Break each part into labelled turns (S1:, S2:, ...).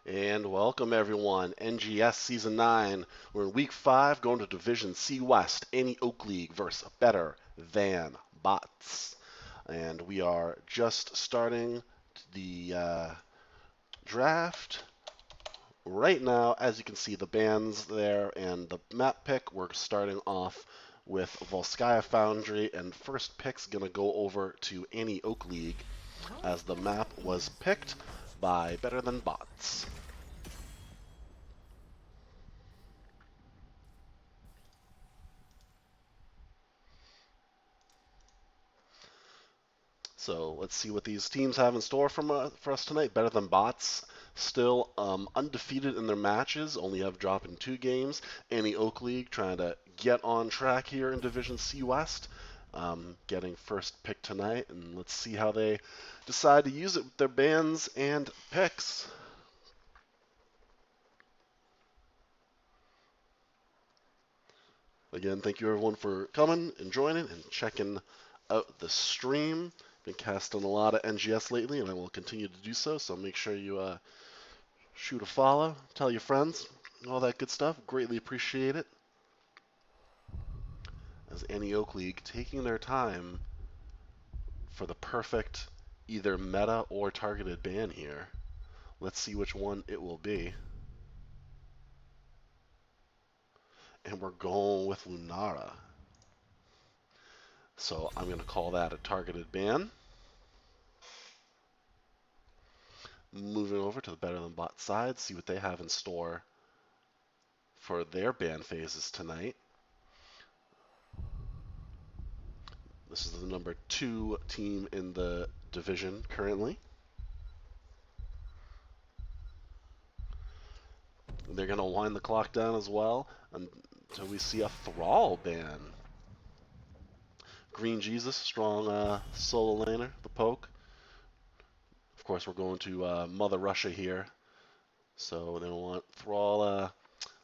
S1: And welcome everyone. NGS Season 9. We're in Week 5 going to Division C West. Any Oak League versus Better Than Bots. And we are just starting the draft right now. As you can see, the bands there and the map pick. We're starting off with Volskaya Foundry. And first pick's going to go over to Any Oak League as the map was picked by Better Than Bots. So let's see what these teams have in store for us tonight. Better Than Bots, still undefeated in their matches, only have dropped in 2 games. Any Oak League trying to get on track here in Division C West, getting first pick tonight, and let's see how they decide to use it with their bans and picks. Again, thank you everyone for coming and joining and checking out the stream. Been casting a lot of NGS lately, and I will continue to do so. So make sure you shoot a follow, tell your friends, all that good stuff. Greatly appreciate it. As Any Oak League taking their time for the perfect either meta or targeted ban here. Let's see which one it will be. And we're going with Lunara. So I'm going to call that a targeted ban. Moving over to the Better Than Bot side, see what they have in store for their ban phases tonight. This is the number 2 team in the division currently. They're going to wind the clock down as well until we see a Thrall ban. Green Jesus, strong solo laner, the poke. Of course, we're going to Mother Russia here. So they don't want Thrall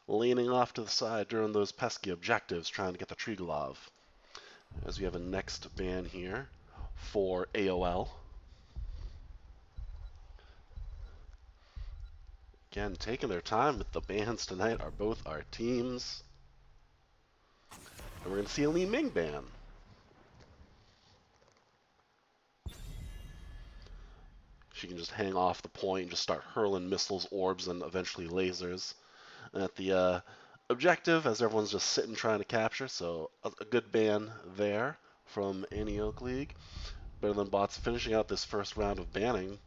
S1: leaning off to the side during those pesky objectives trying to get the Triglov. As we have a next ban here for AOL. Again, taking their time with the bans tonight are both our teams. And we're going to see a Li Ming ban. She can just hang off the point and just start hurling missiles, orbs, and eventually lasers at the objective as everyone's just sitting trying to capture. So a good ban there from Any Oak League. Better Than Bots finishing out this first round of banning.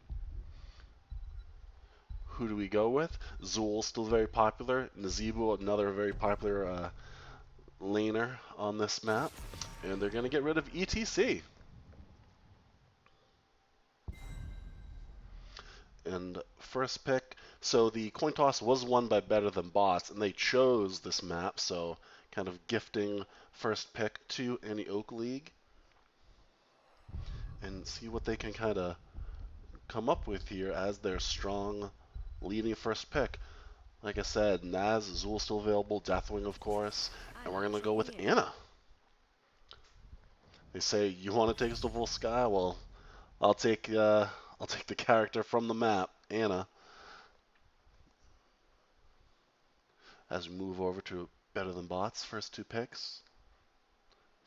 S1: Who do we go with? Zool, still very popular. Nazeebo, another very popular laner on this map. And they're going to get rid of ETC. And first pick, so the coin toss was won by Better Than Bots, and they chose this map, so kind of gifting first pick to Any Oak League. And see what they can kind of come up with here as their strong leading first pick. Like I said, Naz, Zool still available, Deathwing of course, and we're going to go with Anna. They say, you want to take us to full sky? Well, I'll take the character from the map, Anna. As we move over to Better Than Bots, first 2 picks.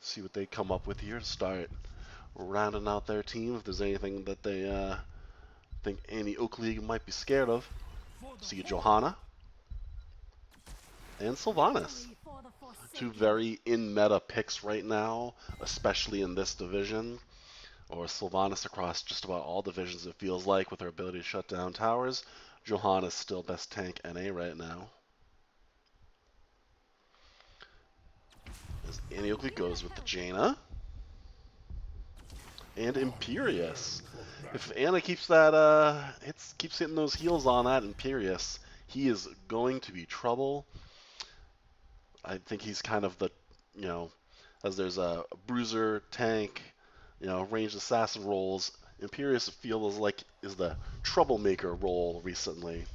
S1: See what they come up with here. Start rounding out their team. If there's anything that they think Any Oak League might be scared of. See Johanna and Sylvanas. 2 very in-meta picks right now, especially in this division. Or Sylvanas across just about all divisions, it feels like, with her ability to shut down towers. Johanna's still best tank NA right now. As Any Oak League goes with the Jaina and Imperious. If Anna keeps that keeps hitting those heals on that Imperious, he is going to be trouble. I think he's kind of the, as there's a bruiser, tank, ranged assassin roles. Imperious feels like is the troublemaker role recently.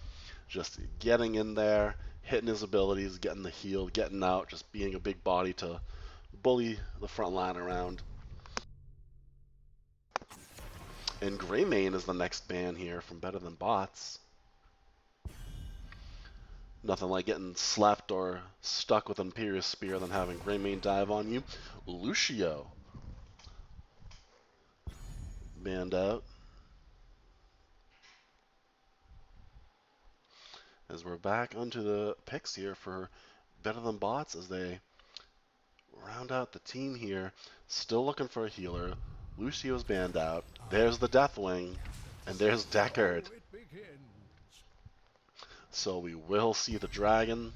S1: Just getting in there, hitting his abilities, getting the heal, getting out, just being a big body to bully the front line around. And Greymane is the next ban here from Better Than Bots. Nothing like getting slapped or stuck with an Imperious Spear than having Greymane dive on you. Lucio banned out. As we're back onto the picks here for Better Than Bots as they round out the team here. Still looking for a healer. Lucio's banned out. There's the Deathwing. And there's Deckard. So we will see the dragon.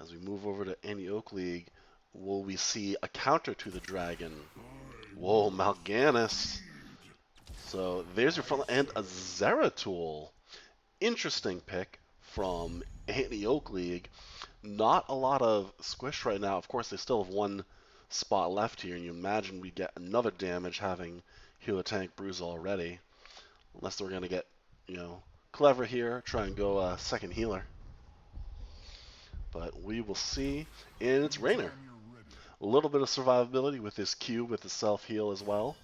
S1: As we move over to any Oak League, will we see a counter to the dragon? Whoa, Mal'Ganis. So there's your front and a Zeratul. Interesting pick from any Oak League. Not a lot of squish right now. Of course, they still have one spot left here, and you imagine we get another damage having Healer Tank Bruise already. Unless we're going to get, clever here, try and go second healer. But we will see. And it's Raynor. A little bit of survivability with his Q, with his self-heal as well.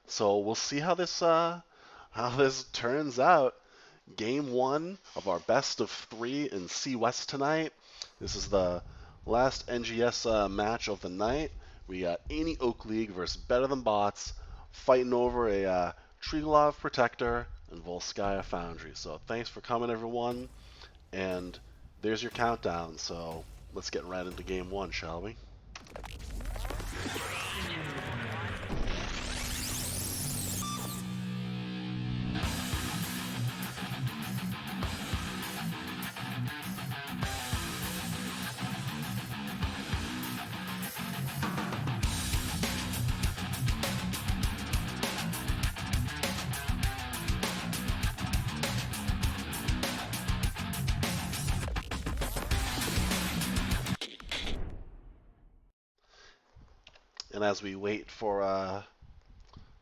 S1: So we'll see how this turns out. Game 1 of our best of 3 in C West tonight. This is the last NGS match of the night. We got any Oak League versus Better Than Bots fighting over a Triglav Protector and Volskaya Foundry. So thanks for coming, everyone. And there's your countdown. So let's get right into Game 1, shall we? And as we wait for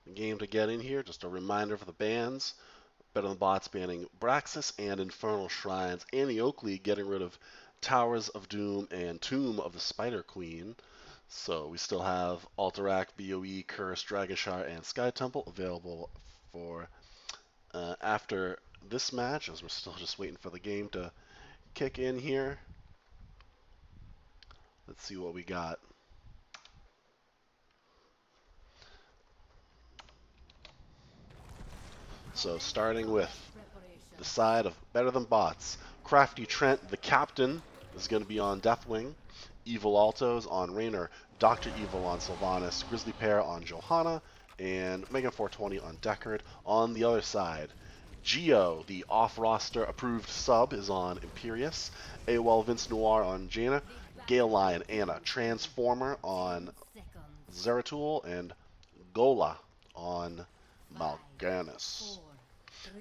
S1: the game to get in here, just a reminder for the bans. Better Than Bots banning Braxis and Infernal Shrines, and the Oak League getting rid of Towers of Doom and Tomb of the Spider Queen. So we still have Alterac, BOE, Curse, Dragonshire, and Sky Temple available for after this match, as we're still just waiting for the game to kick in here. Let's see what we got. So starting with the side of Better Than Bots, Crafty Trent, the captain, is going to be on Deathwing. Evil Altos on Raynor, Dr. Evil on Sylvanas, Grizzly Pear on Johanna, and Megan 420 on Deckard. On the other side, Geo, the off-roster approved sub, is on Imperious. AWOL Vince Noir on Jaina, Gale Lion Anna, Transformer on Zeratul, and Gola on Mal'Ganis.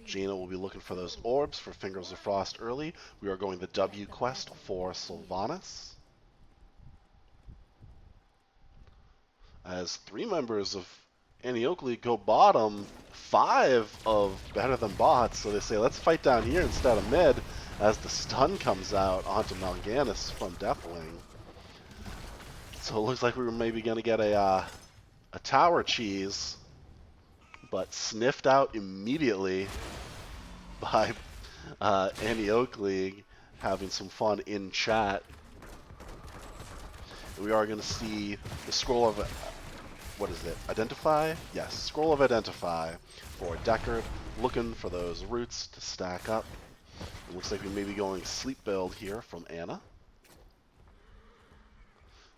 S1: Jaina will be looking for those orbs for Fingers of Frost early. We are going the W quest for Sylvanas. As 3 members of any Oak League go bottom, 5 of Better Than Bots, so they say let's fight down here instead of mid as the stun comes out onto Mal'Ganis from Deathwing. So it looks like we were maybe going to get a tower cheese, but sniffed out immediately by any Oak League, having some fun in chat. We are going to see the scroll of, what is it, Identify? Yes, scroll of Identify for Deckard, looking for those roots to stack up. It looks like we may be going sleep build here from Anna.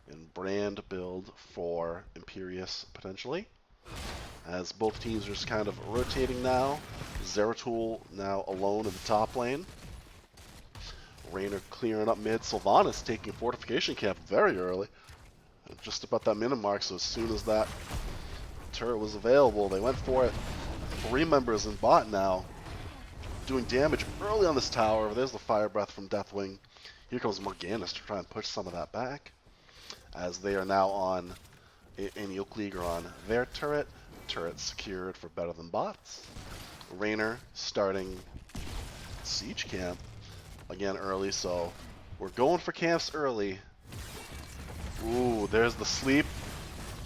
S1: And brand build for Imperious, potentially. As both teams are just kind of rotating now. Zeratul now alone in the top lane. Raynor clearing up mid. Sylvanas taking Fortification Camp very early. Just about that minute mark, so as soon as that turret was available, they went for it. 3 members in bot now, doing damage early on this tower. There's the Fire Breath from Deathwing. Here comes Mal'Ganis to try and push some of that back. As they are now on, in Oak League are on their turret. Turret secured for Better Than Bots. Raynor starting Siege Camp again early, so we're going for camps early. Ooh, there's the sleep.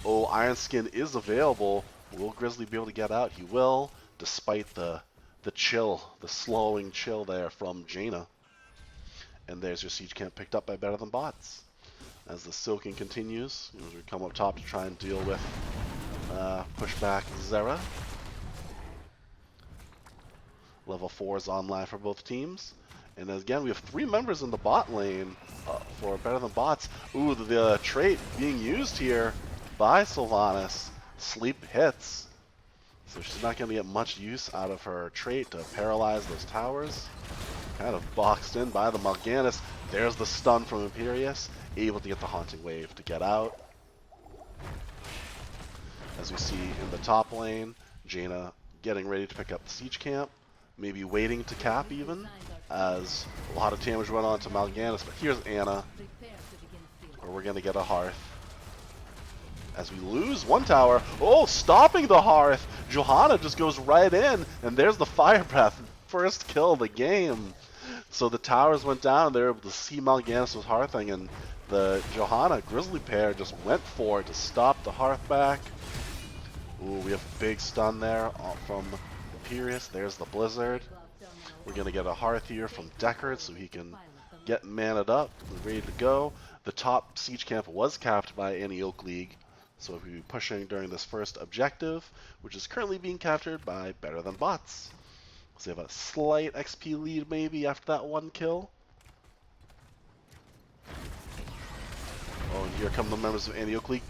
S1: Oh, Iron Skin is available. Will Grizzly be able to get out? He will. despite the chill, the slowing chill there from Jaina. And there's your siege camp picked up by Better Than Bots. As the soaking continues, we come up top to try and deal with pushback Zera. Level 4 is online for both teams. And again, we have 3 members in the bot lane for Better Than Bots. Ooh, the trait being used here by Sylvanas. Sleep hits. So she's not going to get much use out of her trait to paralyze those towers. Kind of boxed in by the Mal'Ganis. There's the stun from Imperius. Able to get the Haunting Wave to get out. As we see in the top lane, Jaina getting ready to pick up the siege camp. Maybe waiting to cap even, as a lot of damage went on to Mal'Ganis. But here's Anna, where we're going to get a Hearth. As we lose one tower. Oh, stopping the Hearth! Johanna just goes right in, and there's the Fire Breath. First kill of the game. So the towers went down, they were able to see Mal'Ganis was Hearthing, and the Johanna Grizzly pair just went for it to stop the Hearth back. Ooh, we have a big stun there from Imperius. There's the Blizzard. We're going to get a Hearth here from Deckard so he can get manned up and ready to go. The top siege camp was capped by any Oak League, so we'll be pushing during this first objective, which is currently being captured by Better Than Bots. So they have a slight XP lead maybe after that one kill. Oh, and here come the members of any Oak League.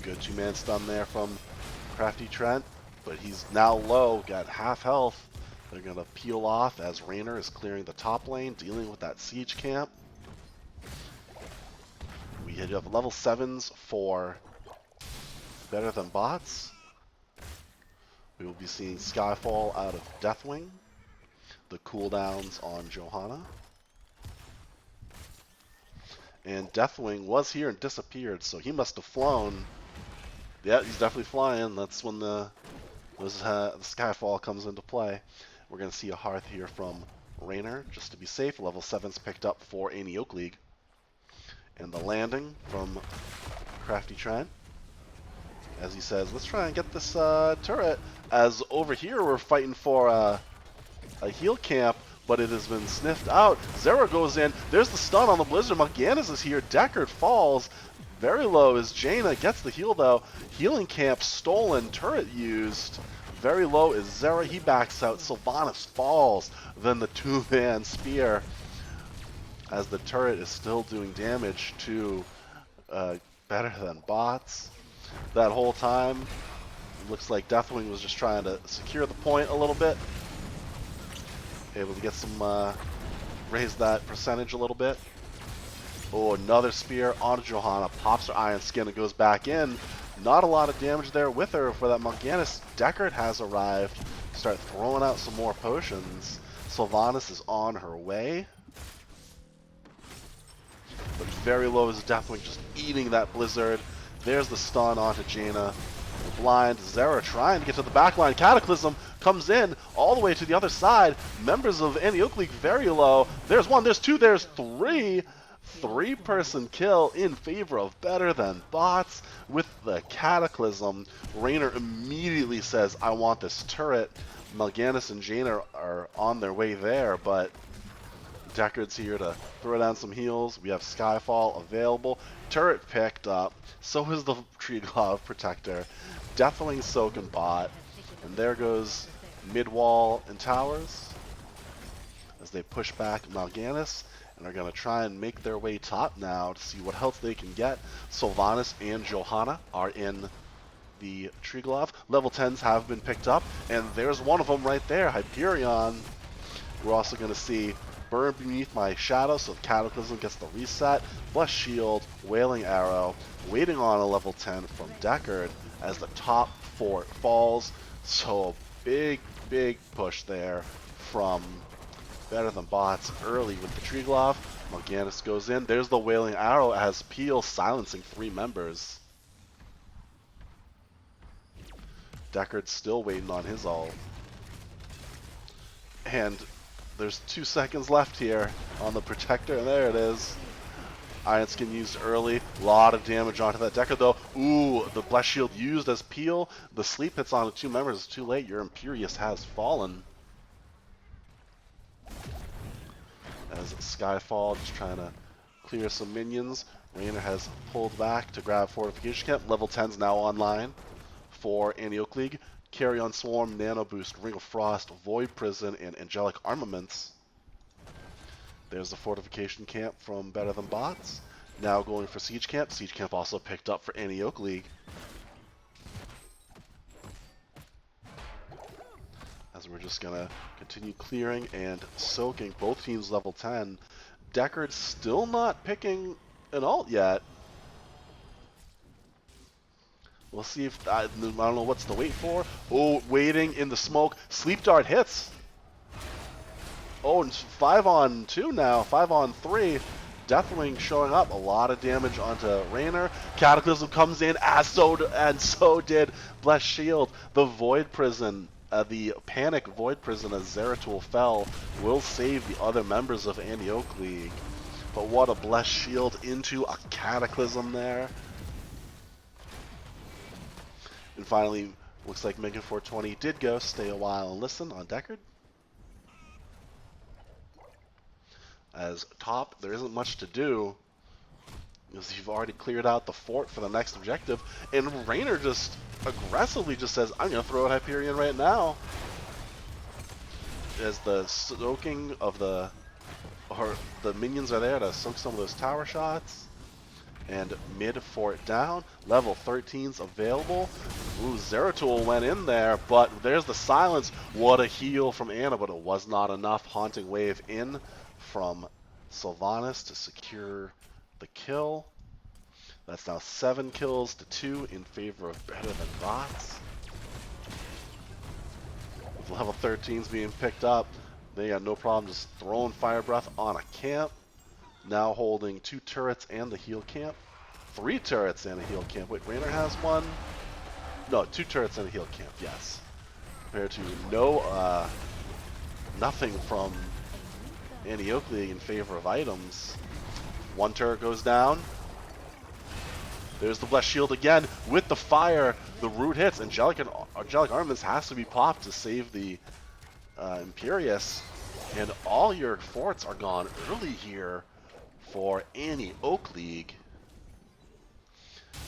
S1: Good 2-man stun there from Crafty Trent, but he's now low, got half health. They're going to peel off as Raynor is clearing the top lane, dealing with that siege camp. We have level 7s for Better Than Bots. We will be seeing Skyfall out of Deathwing. The cooldowns on Johanna. And Deathwing was here and disappeared, so he must have flown. Yeah, he's definitely flying. That's when the Skyfall comes into play. We're going to see a Hearth here from Raynor, just to be safe. Level 7's picked up for any Oak League. And the landing from Crafty Trent, as he says, let's try and get this turret. As over here we're fighting for a heal camp, but it has been sniffed out. Zera goes in. There's the stun on the Blizzard. Mal'Ganis is here. Deckard falls. Very low is Jaina. Gets the heal, though. Healing camp stolen. Turret used. Very low is Zera. He backs out. Sylvanas falls. Then the 2-man spear, as the turret is still doing damage to Better Than Bots. That whole time, it looks like Deathwing was just trying to secure the point a little bit. Able to get some, raise that percentage a little bit. Oh, another spear onto Johanna. Pops her Iron Skin and goes back in. Not a lot of damage there with her for that Mal'Ganis. Deckard has arrived. Start throwing out some more potions. Sylvanas is on her way. But very low is Deathwing, just eating that Blizzard. There's the stun onto Jaina. The blind Zera trying to get to the backline. Cataclysm comes in all the way to the other side. Members of any Oak League very low. There's one, there's two, there's three. 3-person kill in favor of Better Than Bots with the Cataclysm. Raynor immediately says, I want this turret. Mal'Ganis and Jaina are on their way there, but Deckard's here to throw down some heals. We have Skyfall available. Turret picked up. So is the Treeglaw Protector. Definitely soak and bot. And there goes mid-wall and towers as they push back Mal'Ganis. And are going to try and make their way top now to see what else they can get. Sylvanas and Johanna are in the Treeglav. Level 10s have been picked up, and there's one of them right there, Hyperion. We're also going to see Burn Beneath My Shadow, so the Cataclysm gets the reset. Blessed Shield, Wailing Arrow, waiting on a level 10 from Deckard as the top fort falls. So a big, big push there from Better Than Bots early with the Treeglav. Mal'Ganis goes in. There's the Wailing Arrow as Peel silencing 3 members. Deckard's still waiting on his ult. And there's 2 seconds left here on the Protector, and there it is. Iron Skin used early. A lot of damage onto that Decker though. Ooh, the Blessed Shield used as peel. The sleep hits on the two members. It's too late. Your Imperious has fallen. As Skyfall just trying to clear some minions. Raynor has pulled back to grab Fortification Camp. Level 10's now online for Antioch League. Carrion Swarm, Nano Boost, Ring of Frost, Void Prison, and Angelic Armaments. There's the Fortification Camp from Better Than Bots. Now going for Siege Camp. Siege Camp also picked up for Antioch League. As we're just going to continue clearing and soaking. Both teams level 10. Deckard's still not picking an ult yet. We'll see if, I don't know what's to wait for. Oh, waiting in the smoke. Sleep Dart hits. Oh, and 5-on-2 now, 5-on-3. Deathwing showing up, a lot of damage onto Raynor. Cataclysm comes in, and so did Blessed Shield. The Void Prison, the Panic Void Prison as Zeratul fell, will save the other members of Antioch League. But what a Blessed Shield into a Cataclysm there. And finally, looks like Megan 420 did go stay a while and listen on Deckard. As top, there isn't much to do, because you've already cleared out the fort for the next objective, and Raynor just aggressively just says, I'm going to throw out Hyperion right now. As the soaking of the minions are there to soak some of those tower shots. And mid fort down, level 13's available. Ooh, Zeratul went in there, but there's the silence. What a heal from Ana, but it was not enough. Haunting Wave in from Sylvanas to secure the kill. That's now 7 kills to 2 in favor of Better Than Bots. With level 13s being picked up, they got no problem just throwing Fire Breath on a camp. Now holding 2 turrets and the heal camp. 3 turrets and a heal camp. Wait, Raynor has 1? No, 2 turrets and a heal camp, yes. Compared to nothing from Antioch League in favor of items. 1 turret goes down. There's the Blessed Shield again with the fire. The root hits. Angelic Armaments has to be popped to save the Imperious. And all your forts are gone early here for Antioch League.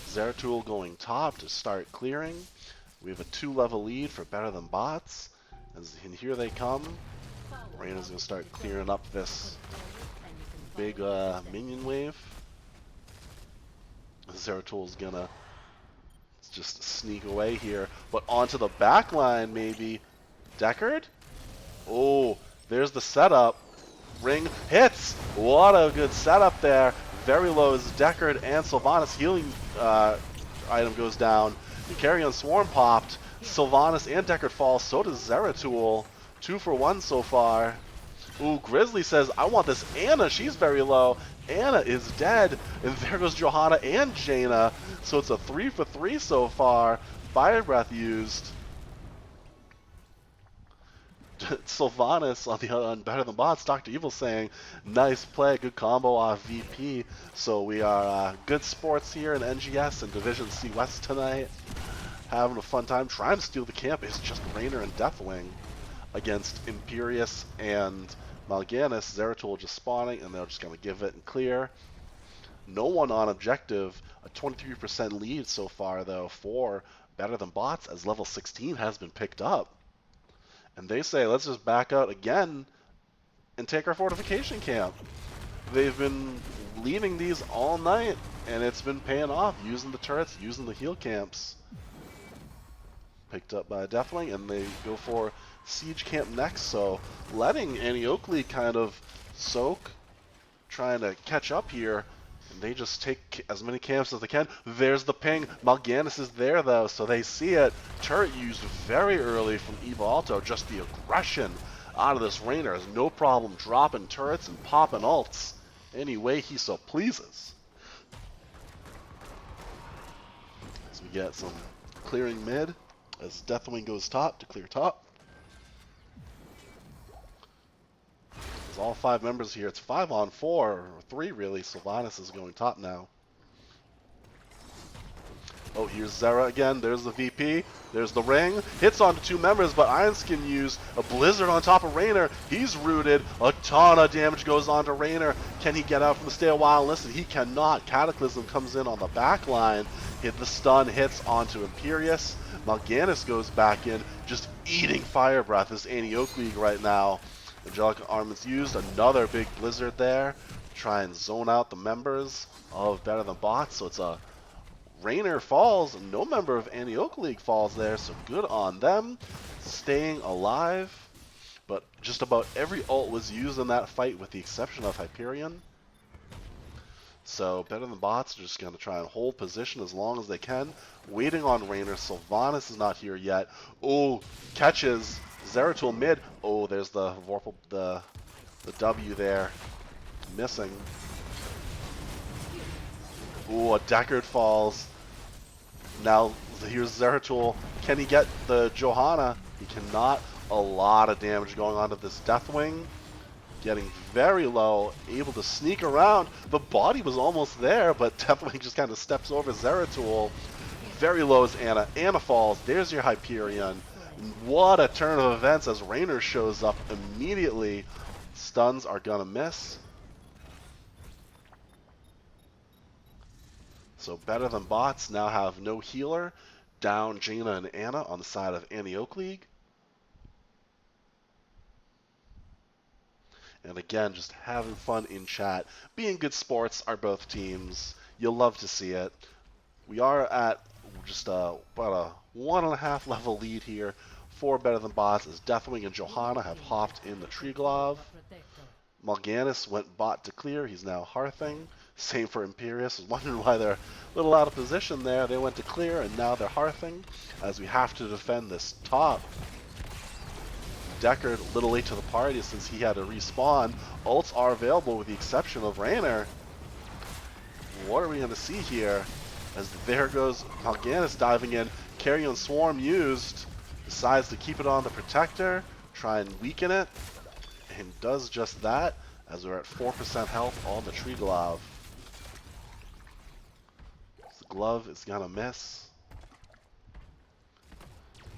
S1: Zeratul going top to start clearing. We have a 2-level lead for Better Than Bots. And here they come. Reyna's going to start clearing up this big minion wave. Zeratul's going to just sneak away here. But onto the back line, maybe. Deckard? Oh, there's the setup. Ring hits. What a good setup there. Very low is Deckard and Sylvanas. Healing item goes down. Carrion Swarm popped. Sylvanas and Deckard fall. So does Zeratul. 2 for 1 so far. Ooh, Grizzly says, I want this Ana. She's very low. Ana is dead. And there goes Johanna and Jaina. So it's a 3 for 3 so far. Fire Breath used. Sylvanas on Better Than Bots, Dr. Evil saying, nice play, good combo off VP. So we are good sports here in NGS and Division C West tonight. Having a fun time. Trying to steal the camp is just Raynor and Deathwing against Imperious and Mal'Ganis. Zeratul just spawning, and they're just going to give it and clear. No one on objective. A 23% lead so far, though, for Better Than Bots, as level 16 has been picked up. And they say, let's just back out again and take our fortification camp. They've been leaving these all night, and it's been paying off, using the turrets, using the heal camps. Picked up by Deathwing, and they go for Siege Camp next, so letting Antioch League kind of soak, trying to catch up here. And they just take as many camps as they can. There's the ping. Mal'Ganis is there, though, so they see it. Turret used very early from Eva Alto. Just the aggression out of this Raynor has no problem dropping turrets and popping ults any way he so pleases. So we get some clearing mid as Deathwing goes top to clear top. It's all 5 members here. It's 5 on 4, or 3 really. Sylvanas is going top now. Oh, here's Zera again. There's the VP. There's the ring. Hits onto 2 members, but Ironskin used a Blizzard on top of Raynor. He's rooted. A ton of damage goes on to Raynor. Can he get out from the stay a while? Listen, he cannot. Cataclysm comes in on the back line. Hit the stun, hits onto Imperius. Mal'Ganis goes back in, just eating fire breath. This Anti-Oak League right now. Angelic Armaments used another big Blizzard there to try and zone out the members of Better Than Bots. So it's a Raynor falls, no member of Anti-Oak League falls there, so good on them, staying alive. But just about every ult was used in that fight with the exception of Hyperion. So Better Than Bots are just going to try and hold position as long as they can, waiting on Raynor. Sylvanas is not here yet. Oh, catches Zeratul mid. Oh, there's the Vorpal, the W there, missing. Ooh, a Deckard falls. Now, here's Zeratul. Can he get the Johanna? He cannot. A lot of damage going on to this Deathwing. Getting very low, able to sneak around. The body was almost there, but Deathwing just kind of steps over Zeratul. Very low is Anna. Anna falls. There's your Hyperion. What a turn of events as Raynor shows up immediately. Stuns are gonna miss. So Better Than Bots now have no healer, down Jaina and Anna on the side of Anti-Oak League. And again, just having fun in chat. Being good sports are both teams. You'll love to see it. We are at just about a 1.5 level lead here for Better Than Bots as Deathwing and Johanna have hopped in the Treeglove. Mal'Ganis went bot to clear. He's now hearthing. Same for Imperius. I was wondering why they're a little out of position there. They went to clear, and now they're hearthing as we have to defend this top. Deckard a little late to the party since he had to respawn. Ults are available with the exception of Raynor. What are we going to see here? As there goes Mal'Ganis diving in. Carrion Swarm used. Decides to keep it on the Protector. Try and weaken it. And does just that as we're at 4% health on the Treeglove. The glove is gonna miss.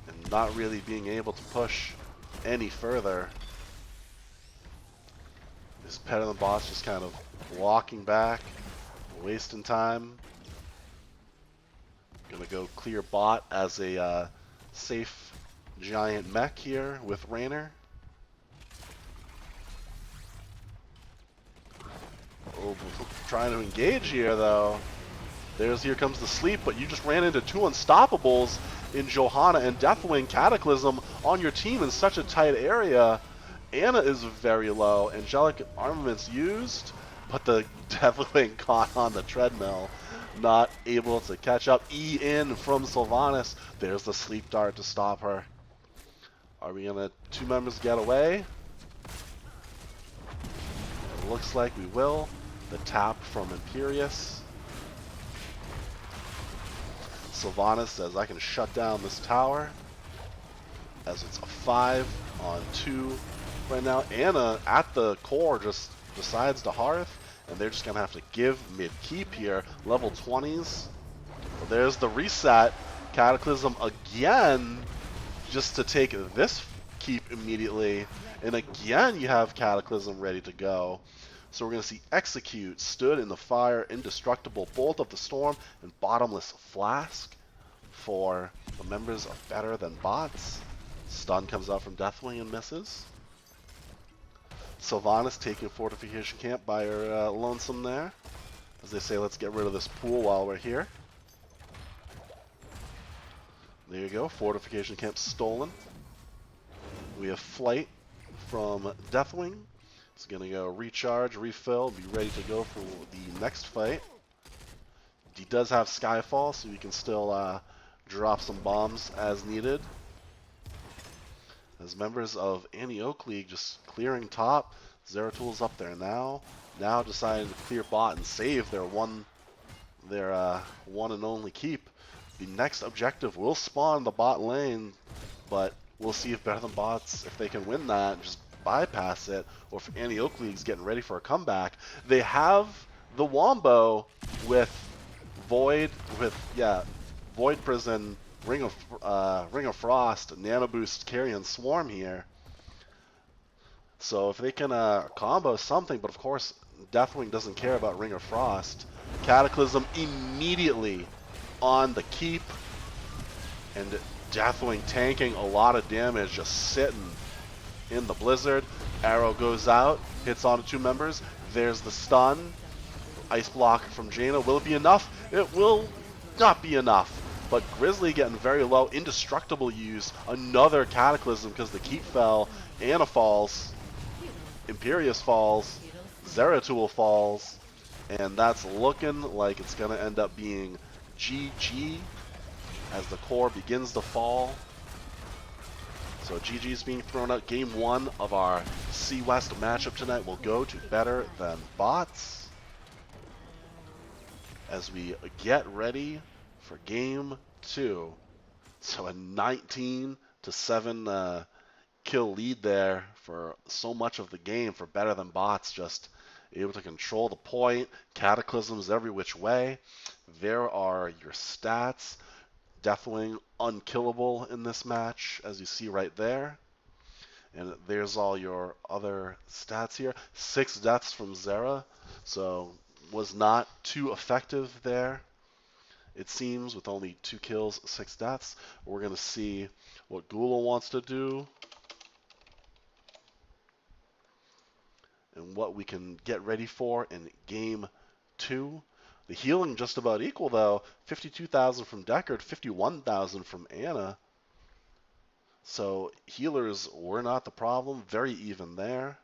S1: And not really being able to push any further. This Better Than Bots just kind of walking back, wasting time. Gonna go clear bot as a safe giant mech here with Raynor. Oh, trying to engage here though. Here comes the sleep, but you just ran into 2 unstoppables in Johanna and Deathwing. Cataclysm on your team in such a tight area. Anna is very low. Angelic Armaments used, but the Deathwing caught on the treadmill. Not able to catch up. E in from Sylvanas. There's the sleep dart to stop her. Are we gonna 2 members get away? It looks like we will. The tap from Imperius. Sylvanas says, I can shut down this tower. As it's a 5 on 2 right now. Anna, at the core, just decides to hearth. And they're just going to have to give mid-keep here. Level 20s. Well, there's the reset. Cataclysm again. Just to take this keep immediately. And again, you have Cataclysm ready to go. So we're going to see Execute, Stood in the Fire, Indestructible, Bolt of the Storm, and Bottomless Flask for the members of Better Than Bots. Stun comes out from Deathwing and misses. Sylvanas taking Fortification Camp by her lonesome there. As they say, let's get rid of this pool while we're here. There you go, Fortification Camp stolen. We have Flight from Deathwing. It's going to go recharge, refill, be ready to go for the next fight. He does have Skyfall, so you can still drop some bombs as needed. As members of Anti-Oak League just clearing top. Zeratul's up there now. Now deciding to clear bot and save their one and only keep. The next objective will spawn the bot lane, but we'll see if Better Than Bots, if they can win that, just bypass it, or if Annie Oakley's getting ready for a comeback, they have the Wombo with Void, Void Prison, Ring of Frost, Nano Boost, Carry, and Swarm here. So if they can combo something, but of course Deathwing doesn't care about Ring of Frost. Cataclysm immediately on the keep, and Deathwing tanking a lot of damage, just sitting in the Blizzard. Arrow goes out, hits onto two members. There's the stun. Ice block from Jaina. Will it be enough? It will not be enough. But Grizzly getting very low. Indestructible use. Another Cataclysm because the keep fell. Anna falls. Imperius falls. Zeratul falls. And that's looking like it's going to end up being GG as the core begins to fall. So GG is being thrown out. Game 1 of our C West matchup tonight will go to Better Than Bots as we get ready for Game 2. So a 19-7 kill lead there for so much of the game for Better Than Bots, just able to control the point, cataclysms every which way. There are your stats. Deathwing unkillable in this match, as you see right there. And there's all your other stats here. 6 deaths from Zera, so was not too effective there, it seems, with only 2 kills, 6 deaths. We're going to see what Gula wants to do and what we can get ready for in Game 2. The healing just about equal, though. 52,000 from Deckard, 51,000 from Anna. So healers were not the problem. Very even there.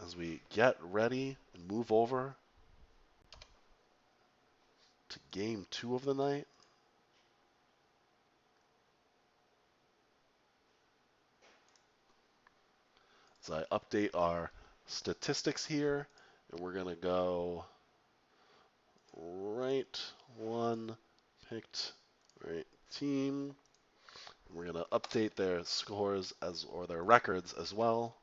S1: As we get ready and move over to Game 2 of the night. As I update our statistics here, and we're going to go right one, picked right team. We're going to update their scores or their records as well.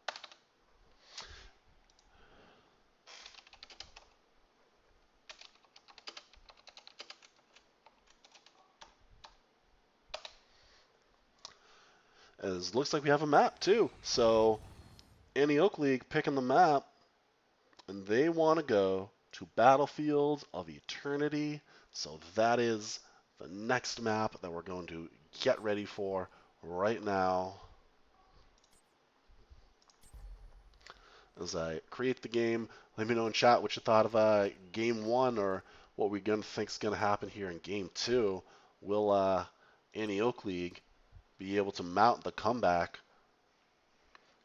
S1: As looks like we have a map too. So Annie Oak League picking the map, and they want to go to Battlefield of Eternity. So that is the next map that we're going to get ready for right now. As I create the game, let me know in chat what you thought of Game 1 or what we're going to think is going to happen here in Game 2. Will Annie Oak League be able to mount the comeback,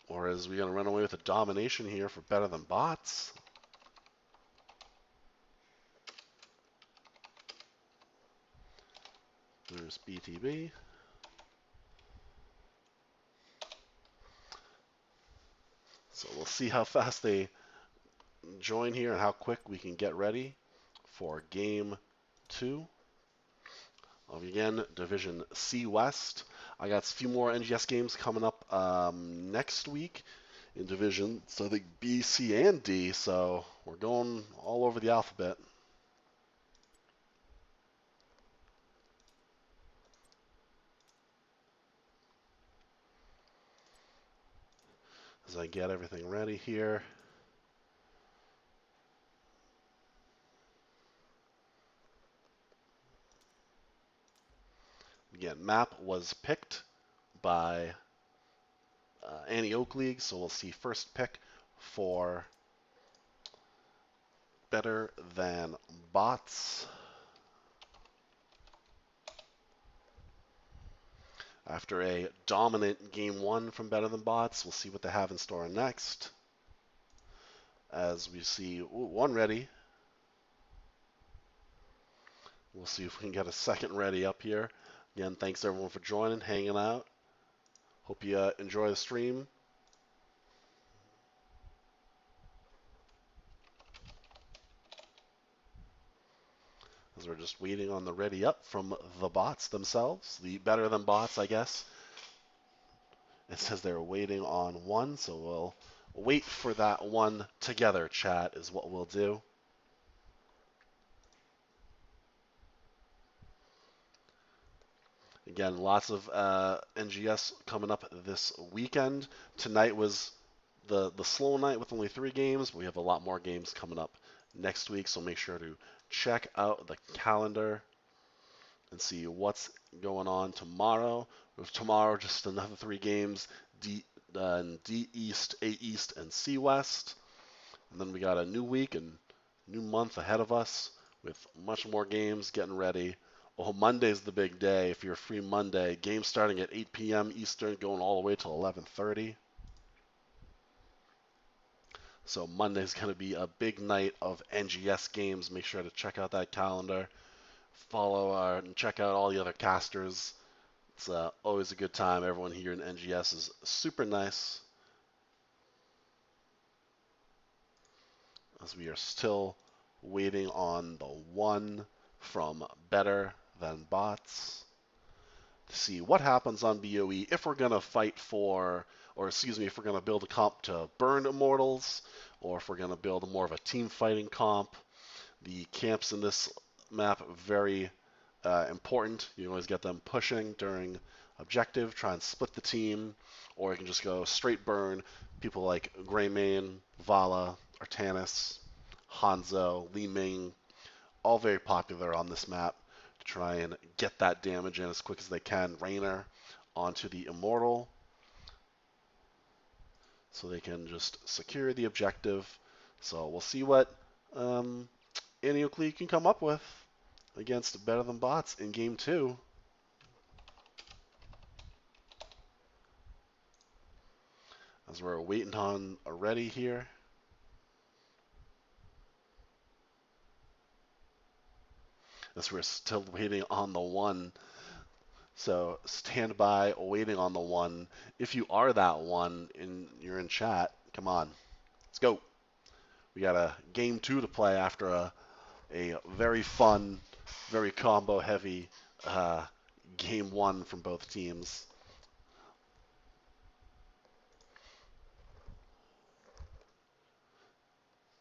S1: or is we going to run away with a domination here for Better Than Bots? There's BTB. So we'll see how fast they join here and how quick we can get ready for Game 2 of, again, Division C West. I got a few more NGS games coming up next week in Division, so I think B, C, and D, so we're going all over the alphabet. As I get everything ready here. Again, map was picked by Annie Oak League, so we'll see first pick for Better Than Bots. After a dominant Game 1 from Better Than Bots, we'll see what they have in store next. As we see one ready. We'll see if we can get a second ready up here. Again, thanks everyone for joining, hanging out. Hope you enjoy the stream. As we're just waiting on the ready up from the bots themselves, the Better Than Bots, I guess. It says they're waiting on one, so we'll wait for that one together, chat, is what we'll do. Again, lots of NGS coming up this weekend. Tonight was the slow night with only 3 games. We have a lot more games coming up next week, so make sure to check out the calendar and see what's going on tomorrow. With tomorrow, just another 3 games: D East, A East, and C West. And then we got a new week and new month ahead of us with much more games getting ready. Oh, Monday's the big day. If you're free Monday, games starting at 8 p.m. Eastern, going all the way till 11:30. So Monday's going to be a big night of NGS games. Make sure to check out that calendar. Follow and check out all the other casters. It's always a good time. Everyone here in NGS is super nice, as we are still waiting on the one from Better Than Bots to see what happens on BOE if we're going to fight for, or excuse me, if we're going to build a comp to burn Immortals, or if we're going to build more of a team fighting comp. The camps in this map very important. You always get them pushing during objective, try and split the team, or you can just go straight burn. People like Greymane, Vala, Artanis, Hanzo, Li Ming, all very popular on this map to try and get that damage in as quick as they can. Raynor onto the Immortal so they can just secure the objective. So we'll see what Aniocli can come up with against Better Than Bots in Game 2. As we're waiting on a ready here. As we're still waiting on the one. So stand by, waiting on the one. If you are that one and you're in chat, come on, let's go. We got a game 2 to play after a very fun, very combo heavy game 1 from both teams.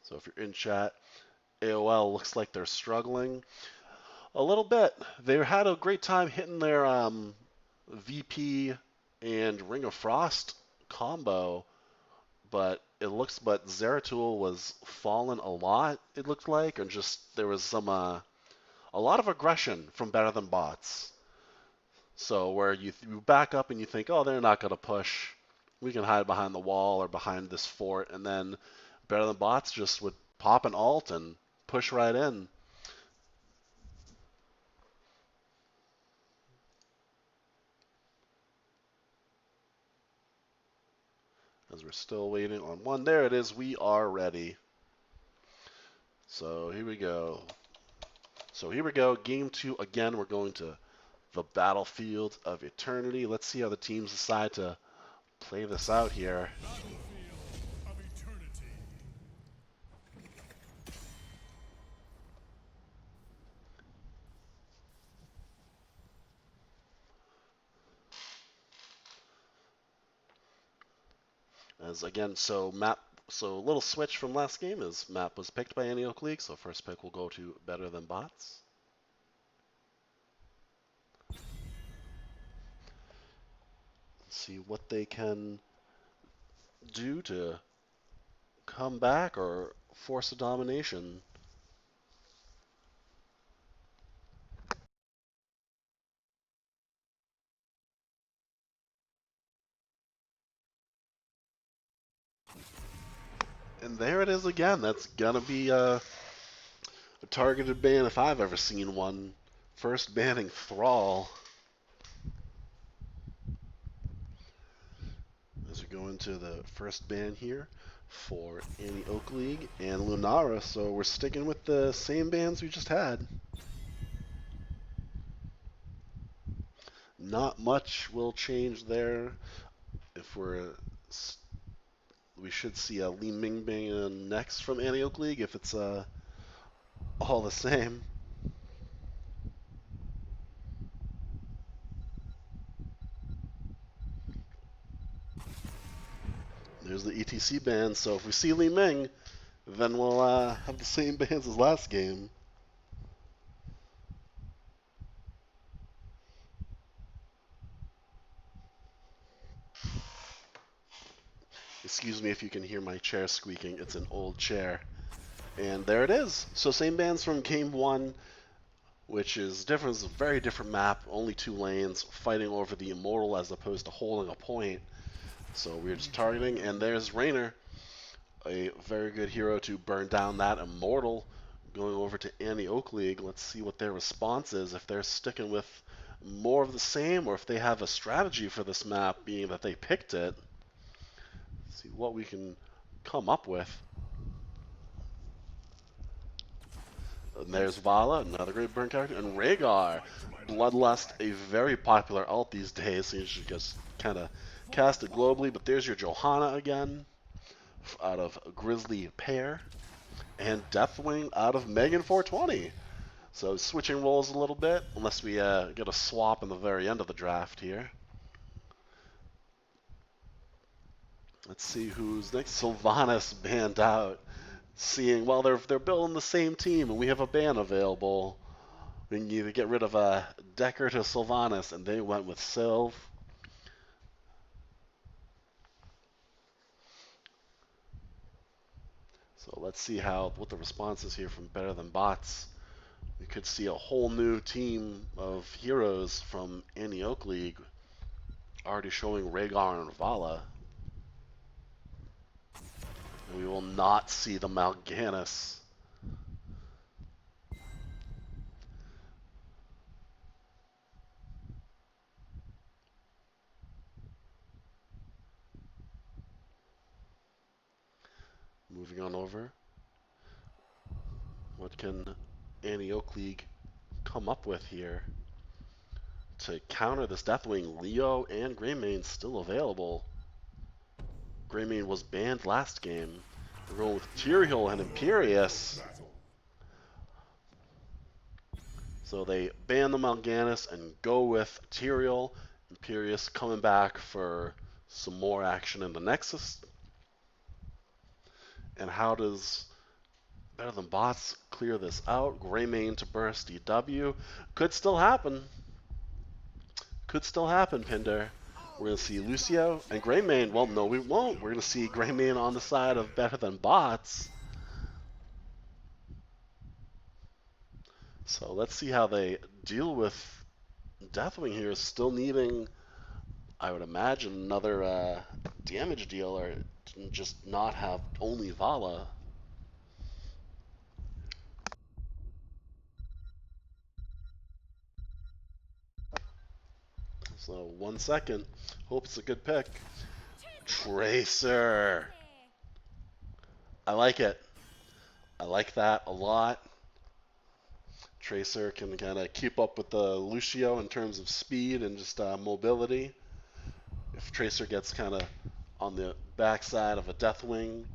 S1: So if you're in chat, AOL looks like they're struggling a little bit. They had a great time hitting their VP and Ring of Frost combo, but Zeratul was falling a lot, it looked like, and just there was a lot of aggression from Better Than Bots. So where you back up and you think, oh, they're not going to push. We can hide behind the wall or behind this fort, and then Better Than Bots just would pop an ult and push right in. As we're still waiting on one. There it is. We are ready. So here we go. Game 2 again. We're going to the Battlefield of Eternity. Let's see how the teams decide to play this out here. As again, so a little switch from last game is map was picked by Annie Oak League, so first pick will go to Better Than Bots. Let's see what they can do to come back or force a domination. And there it is again. That's gonna be a targeted ban if I've ever seen one. First banning Thrall. As we go into the first ban here for Annie Oak League and Lunara, so we're sticking with the same bans we just had. Not much will change there. If we should see a Li Ming ban next from Annie Oak League if it's all the same. There's the ETC band, so if we see Li Ming, then we'll have the same bands as last game. Excuse me if you can hear my chair squeaking. It's an old chair. And there it is. So same bands from Game 1, which is different. It's a very different map. Only 2 lanes, fighting over the Immortal as opposed to holding a point. So we're just targeting. And there's Raynor, a very good hero to burn down that Immortal. Going over to Annie Oak League. Let's see what their response is. If they're sticking with more of the same, or if they have a strategy for this map, being that they picked it. Let's see what we can come up with. And there's Vala, another great burn character, and Rhaegar. Bloodlust, a very popular ult these days, so you should just kind of cast it globally. But there's your Johanna again, out of Grizzly Pear, and Deathwing out of Megan 420. So switching roles a little bit, unless we get a swap in the very end of the draft here. Let's see who's next. Sylvanas banned out. Seeing, well, they're building the same team, and we have a ban available. We can either get rid of Decker to Sylvanas, and they went with Sylv. So let's see what the response is here from Better Than Bots. We could see a whole new team of heroes from Annie Oak League already showing Rhaegar and Vala. And we will not see the Mal'Ganis. Moving on over. What can Annie Oak League come up with here to counter this Deathwing? Leo and Greymane still available. Greymane was banned last game. We're going with Tyrael and Imperius. So they ban the Mal'Ganis and go with Tyrael. Imperius coming back for some more action in the Nexus. And how does Better Than Bots clear this out? Greymane to burst DW. Could still happen. Could still happen, Pinder. We're going to see Lucio and Greymane. Well, no, we won't. We're going to see Greymane on the side of Better Than Bots. So let's see how they deal with Deathwing here. Still needing, I would imagine, another damage dealer. Just not have only Vala. So 1 second. Hope it's a good pick. Tracer. I like it. I like that a lot. Tracer can kind of keep up with the Lucio in terms of speed and just mobility. If Tracer gets kind of on the backside of a Deathwing,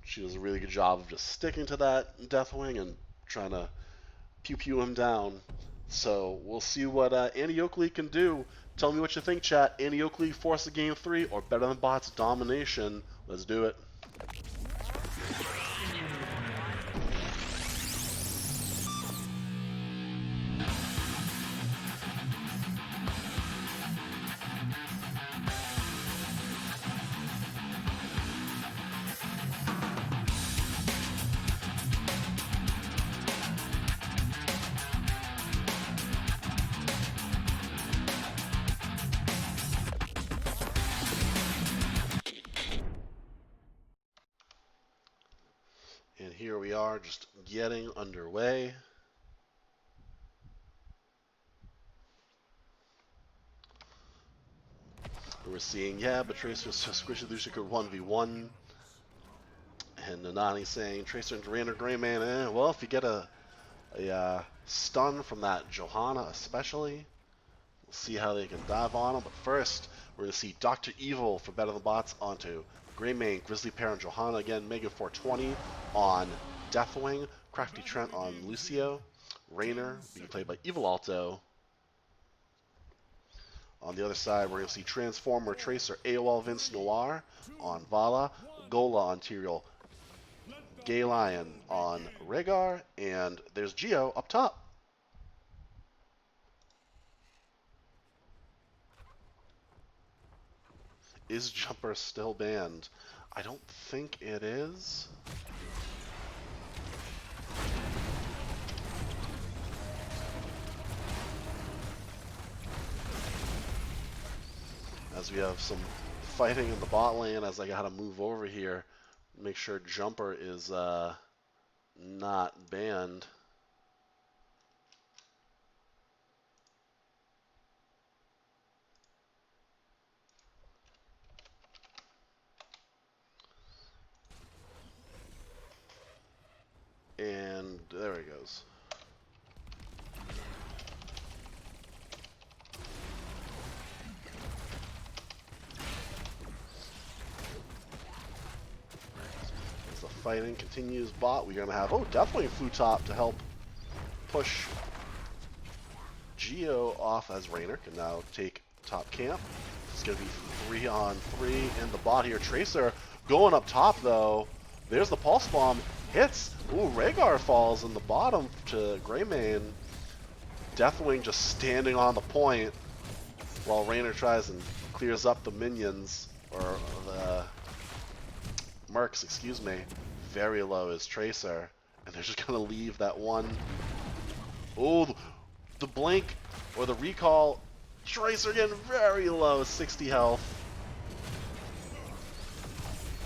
S1: she does a really good job of just sticking to that Deathwing and trying to pew him down. So we'll see what Annie Oakley can do. Tell me what you think, chat. Annie Oakley force a game 3 or Better Than Bots domination. Let's do it. And here we are just getting underway. We're seeing, yeah, but Tracer's so squishy Lucia could 1v1. And Nanani saying, Tracer and Raynor Greymane, well, if you get a stun from that Johanna especially, we'll see how they can dive on him. But first, we're going to see Dr. Evil for Better Than Bots onto Greymane, Grizzly Pear, and Johanna again. Megan 420 on Deathwing, Crafty Trent on Lucio, Raynor being played by Evil Alto On the other side, we're going to see Transformer, Tracer, AOL Vince Noir on Vala, Gola on Tyrael, Gay Lion on Rhaegar, and there's Geo up top. Is Jumper still banned? I don't think it is. As we have some fighting in the bot lane, as I gotta move over here, make sure Jumper is not banned. And there he goes. As the fighting continues bot, we're going to have, Deathwing flew top to help push Geo off as Raynor can now take top camp. It's going to be 3-on-3 in the bot here. Tracer going up top though. There's the Pulse Bomb. Hits. Ooh, Rhaegar falls in the bottom to Greymane. Deathwing just standing on the point while Raynor tries and clears up the minions, or the Mercs, excuse me. Very low is Tracer, and they're just gonna leave that one. Oh, the blink or the recall. Tracer getting very low, 60 health.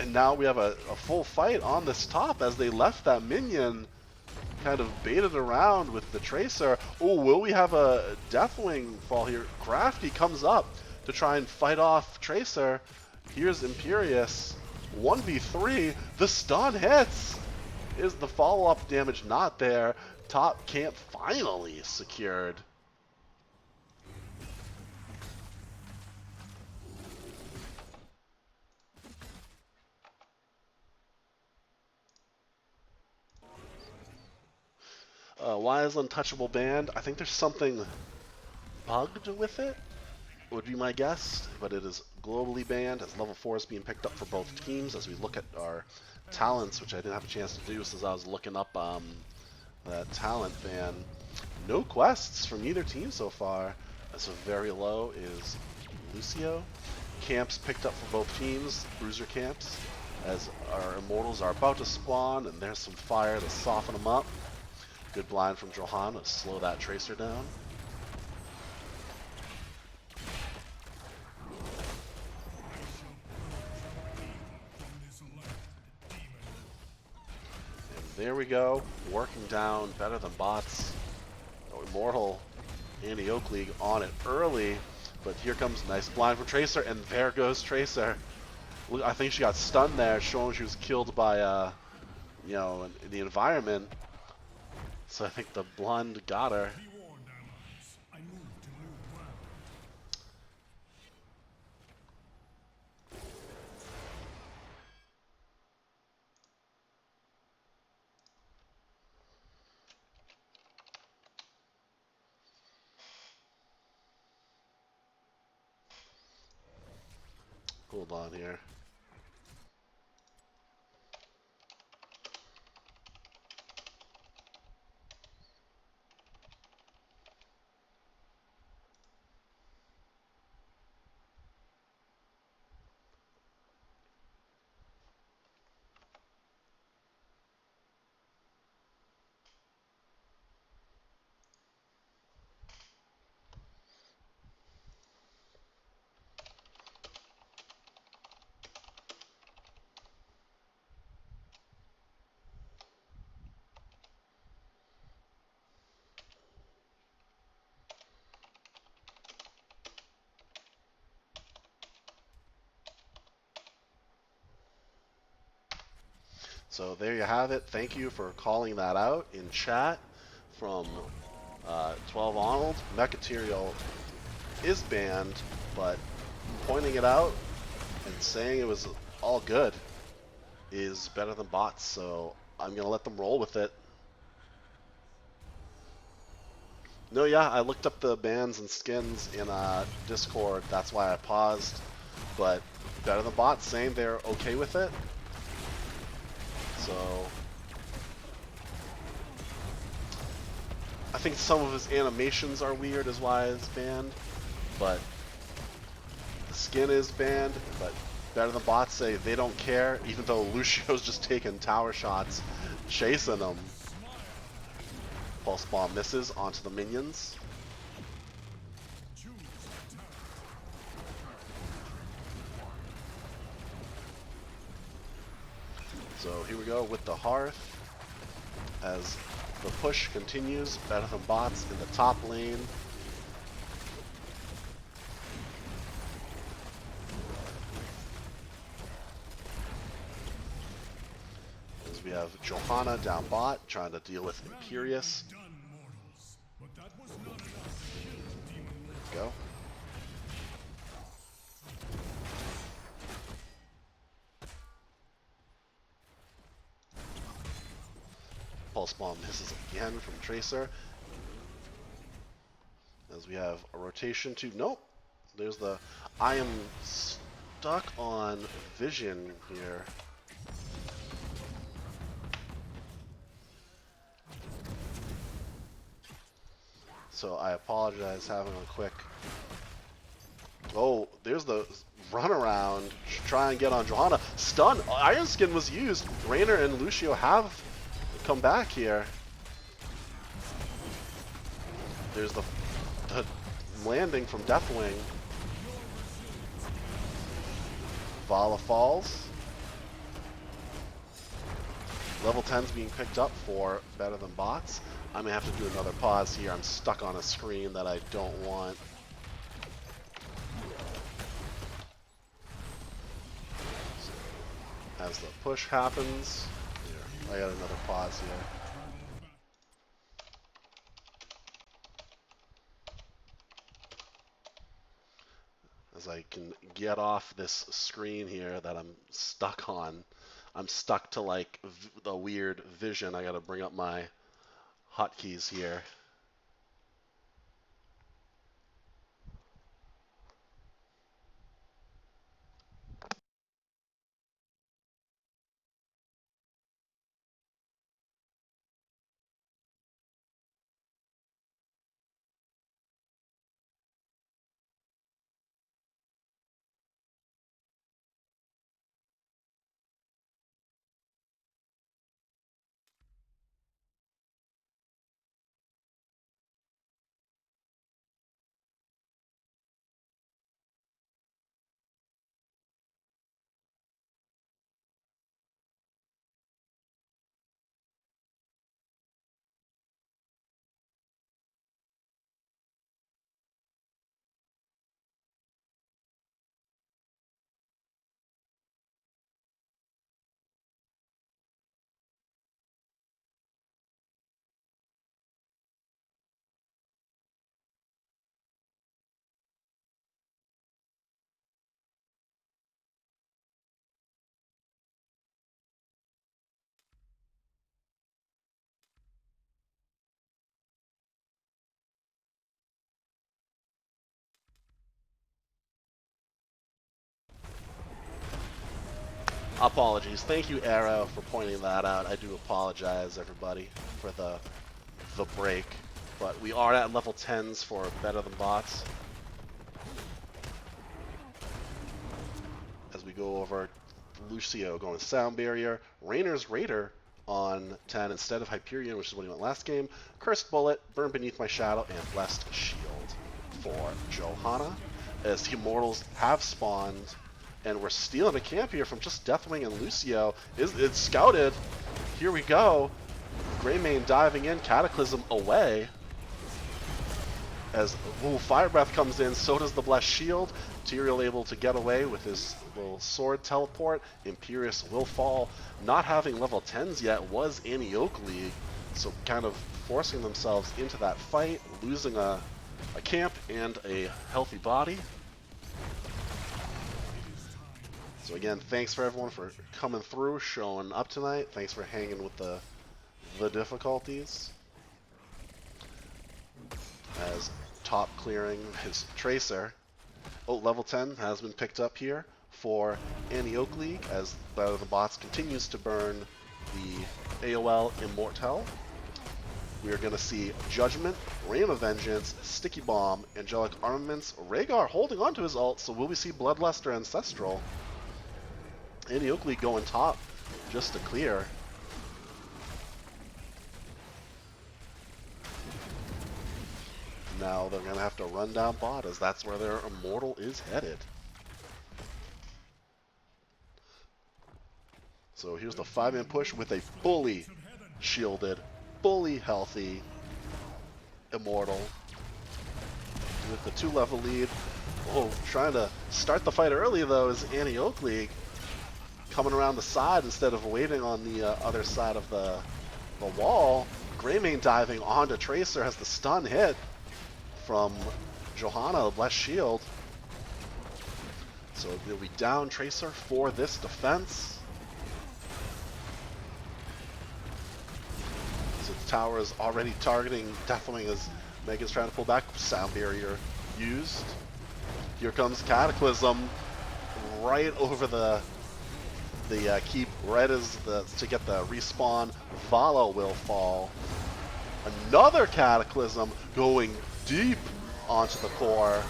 S1: And now we have a full fight on this top as they left that minion kind of baited around with the Tracer. Oh, will we have a Deathwing fall here? Crafty comes up to try and fight off Tracer. Here's Imperius. 1v3. The stun hits. Is the follow-up damage not there? Top camp finally secured. Why is Untouchable banned? I think there's something bugged with it, would be my guess, but it is globally banned as level 4 is being picked up for both teams. As we look at our talents, which I didn't have a chance to do since I was looking up that talent ban. No quests from either team so far. So very low is Lucio. Camps picked up for both teams, bruiser camps, as our immortals are about to spawn, and there's some fire to soften them up. Good blind from Johan to slow that Tracer down. And there we go, working down better than bots. Immortal Andy Oak League on it early, but here comes nice blind from Tracer, and there goes Tracer. I think she got stunned there, showing she was killed by, in the environment. So I think the blonde got her. Hold on here. So there you have it. Thank you for calling that out in chat from 12 Arnold. Mechaterial is banned, but pointing it out and saying it was all good is better than bots. So I'm going to let them roll with it. No, yeah, I looked up the bans and skins in Discord. That's why I paused. But better than bots saying they're okay with it. So I think some of his animations are weird, is why it's banned. But the skin is banned. But better than bots say they don't care, even though Lucio's just taking tower shots, chasing them. Pulse bomb misses onto the minions. So here we go with the Hearth as the push continues. Better than bots in the top lane. As we have Johanna down bot trying to deal with Imperius. Go. Pulse bomb misses again from Tracer. As we have a rotation to nope. There's the I am stuck on vision here. So I apologize having a quick. Oh, there's the runaround. Try and get on Johanna. Stun. Iron Skin was used. Raynor and Lucio have come back here. There's the landing from Deathwing. Vala falls. Level 10's being picked up for better than bots. I may have to do another pause here. I'm stuck on a screen that I don't want. As the push happens, here, I got another pause here. As I can get off this screen here that I'm stuck on. I'm stuck to like the weird vision. I gotta bring up my hotkeys here. Apologies. Thank you, Arrow, for pointing that out. I do apologize, everybody, for the break. But we are at level 10s for better than bots. As we go over Lucio going Sound Barrier, Raynor's Raider on 10 instead of Hyperion, which is what he went last game. Cursed Bullet, Burn Beneath My Shadow, and Blessed Shield for Johanna. As the Immortals have spawned, and we're stealing a camp here from just Deathwing and Lucio. It's scouted. Here we go. Greymane diving in, Cataclysm away. As Fire Breath comes in, so does the Blessed Shield. Tyrael able to get away with his little sword teleport. Imperius will fall. Not having level 10s yet was in Yoke League, so kind of forcing themselves into that fight, losing a camp and a healthy body. So again, thanks for everyone for coming through, showing up tonight. Thanks for hanging with the difficulties. as top clearing his Tracer. Oh, level 10 has been picked up here for Annie Oak League as Battle of the Bots continues to burn the AOL Immortal. We are going to see Judgment, Rain of Vengeance, Sticky Bomb, Angelic Armaments, Rhaegar holding onto his ult, so will we see Bloodluster Ancestral? Annie Oak League going top just to clear. Now they're going to have to run down bot as that's where their Immortal is headed. So here's the 5-man push with a fully shielded, fully healthy Immortal with the 2-level lead. Oh, trying to start the fight early though is Annie Oak League, coming around the side instead of waiting on the other side of the wall. Greymane diving onto Tracer has the stun hit from Johanna, less shield. So they'll be down Tracer for this defense. So the tower is already targeting Deathwing as Megan's trying to pull back. Sound barrier used. Here comes Cataclysm right over the keep, right as to get the respawn. Vala will fall. Another Cataclysm going deep onto the core.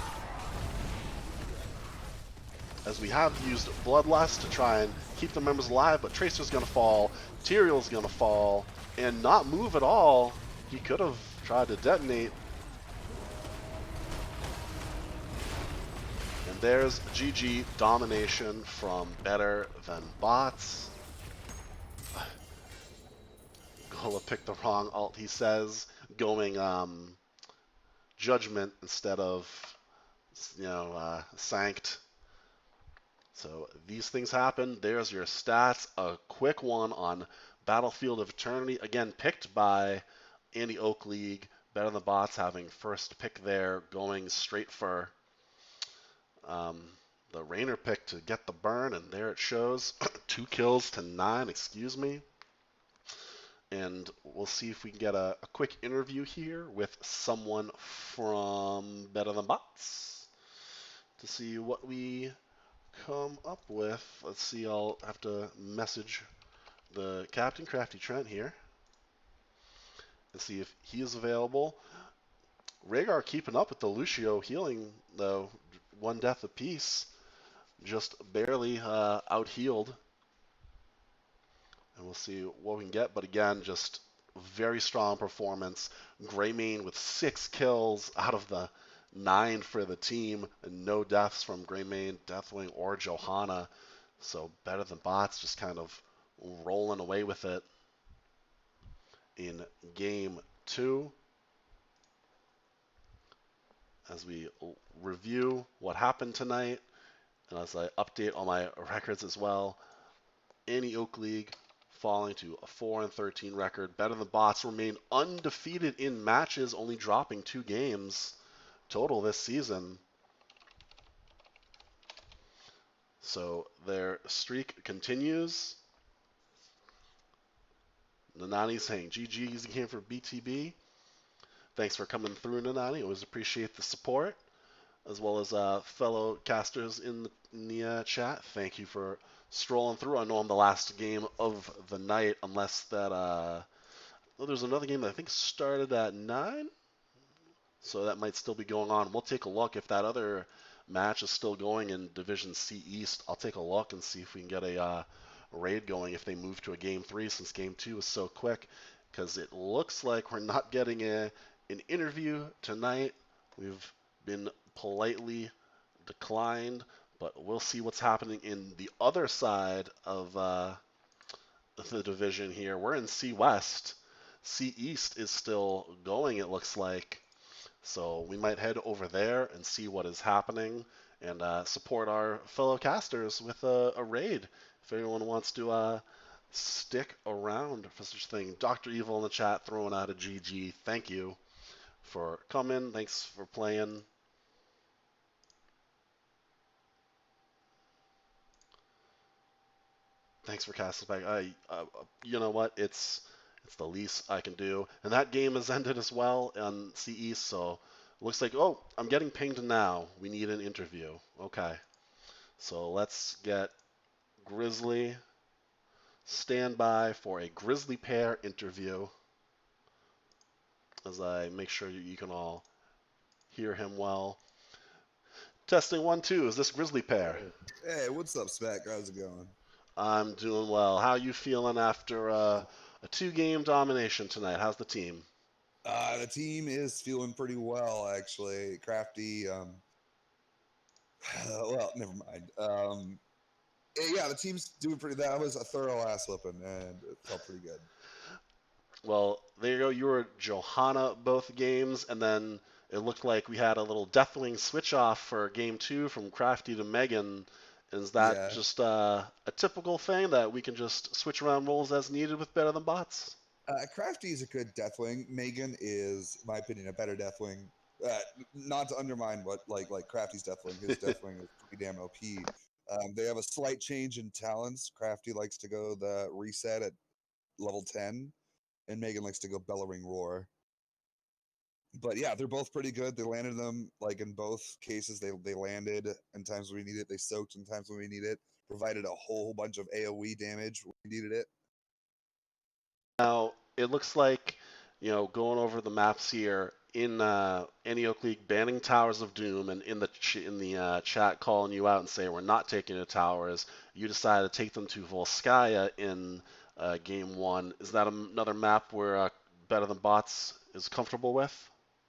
S1: As we have used Bloodlust to try and keep the members alive, but Tracer's going to fall, Tyrael's going to fall, and not move at all. He could have tried to detonate. And there's GG domination from Better Than Bots. Gola picked the wrong ult, he says, going Judgment instead of, Sanct. So these things happen. There's your stats. A quick one on Battlefield of Eternity. Again, picked by Annie Oak League. Better Than Bots having first pick there, going straight for the Rainer pick to get the burn, and there it shows. 2 kills to 9, excuse me. And we'll see if we can get a quick interview here with someone from Better Than Bots to see what we come up with. Let's see, I'll have to message the Captain Crafty Trent here and see if he is available. Rhaegar keeping up with the Lucio healing though, 1 death apiece, just barely out healed. And we'll see what we can get, but again, just very strong performance. Greymane with 6 kills out of the 9 for the team, and no deaths from Greymane, Deathwing, or Johanna. So Better Than Bots just kind of rolling away with it in game 2. As we review what happened tonight, and as I update all my records as well, Annie Oak League falling to a 4-13 record. Better Than Bots remain undefeated in matches, only dropping 2 games total this season. So their streak continues. Nanani saying GG's again for BTB. Thanks for coming through, Nanani. Always appreciate the support, as well as fellow casters in the chat. Thank you for strolling through. I know I'm the last game of the night, unless that there's another game that I think started at 9. So that might still be going on. We'll take a look if that other match is still going in Division C East. I'll take a look and see if we can get a raid going if they move to a Game 3, since Game 2 is so quick, because it looks like we're not getting an interview tonight. We've been politely declined, but we'll see what's happening in the other side of the division here. We're in C West. C East is still going, it looks like. So we might head over there and see what is happening and support our fellow casters with a raid if anyone wants to stick around for such a thing. Dr. Evil in the chat throwing out a GG. Thank you for coming. Thanks for playing. Thanks for casting back. You know what? It's the least I can do. And that game has ended as well on C East, so Looks like, oh, I'm getting pinged now. We need an interview. Okay. So let's get Grizzly. Stand by for a Grizzly pair interview as I make sure you can all hear him well. Testing 1, 2. Is this Grizzly pair?
S2: Hey, what's up, Spec? How's it going?
S1: I'm doing well. How you feeling after a two-game domination tonight? How's the team?
S2: The team is feeling pretty well, actually. Crafty, well, never mind. Yeah, the team's doing pretty. That was a thorough ass whooping, and it felt pretty good.
S1: Well, there you go. You were Johanna both games, and then it looked like we had a little Deathwing switch off for game two from Crafty to Megan. Is that
S2: Yeah.
S1: just a typical thing that we can just switch around roles as needed with Better Than Bots?
S2: Crafty is a good Deathwing. Megan is, in my opinion, a better Deathwing. Uh, Not to undermine what like Crafty's Deathwing. His Deathwing is pretty damn OP. They have a slight change in talents. Crafty likes to go the reset at level 10, and Megan likes to go Bellowing Roar. But yeah, they're both pretty good. They landed them like in both cases. They landed in times when we needed it. They soaked in times when we need it. Provided a whole bunch of AOE damage when we needed it.
S1: Now, it looks like, going over the maps here in Antioch League, banning Towers of Doom, and in the chat calling you out and saying we're not taking the towers. You decided to take them to Volskaya in game one. Is that another map where Better Than Bots is comfortable with?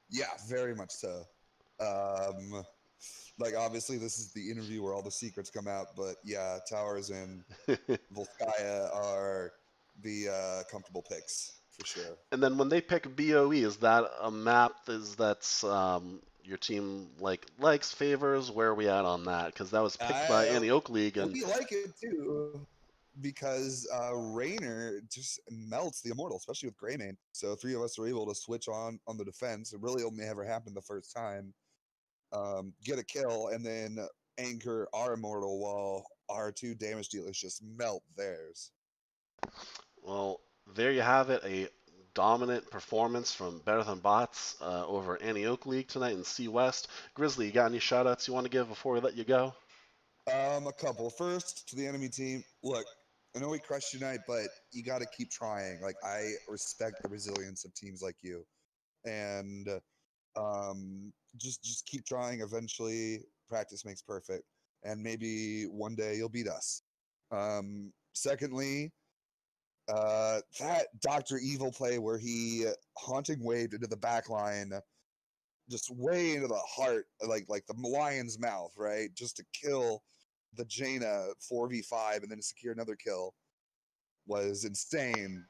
S2: Yeah, very much so. Um, like obviously this is the interview where all the secrets come out, but yeah, Towers and Volskaya are the comfortable picks for sure.
S1: And then when they pick BOE, is that a map that's your team likes, favors? Where are we at on that? Because that was picked by
S2: I
S1: Antioch League, and
S2: We like it too because Raynor just melts the immortal, especially with Greymane. So three of us are able to switch on the defense. It really only ever happened the first time. Get a kill and then anchor our immortal while our two damage dealers just melt theirs.
S1: well, there you have it, a dominant performance from Better Than Bots over Antioch League tonight in C West. Grizzly, you got any shoutouts you want to give before we let you go?
S2: A couple. First to the enemy team. Look, I know we crushed tonight, but you got to keep trying. Like I respect the resilience of teams like you, and just keep trying. Eventually, practice makes perfect, and maybe one day you'll beat us. Secondly, that Doctor Evil play where he haunting waved into the back line, just way into the heart, like the lion's mouth, right? Just to kill the Jaina 4v5 and then to secure another kill was insane.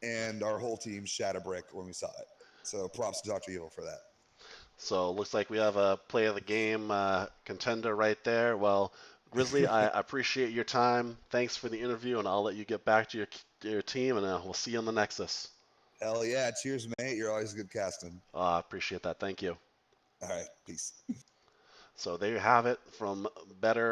S2: And our whole team shat a brick when we saw it. So props to Dr. Evil for that.
S1: So looks like we have a play of the game contender right there. Well, Grizzly, I appreciate your time. Thanks for the interview, and I'll let you get back to your team, and we'll see you on the Nexus.
S2: Hell yeah. Cheers, mate. You're always good casting.
S1: I appreciate that. Thank you.
S2: All right. Peace.
S1: So there you have it from Better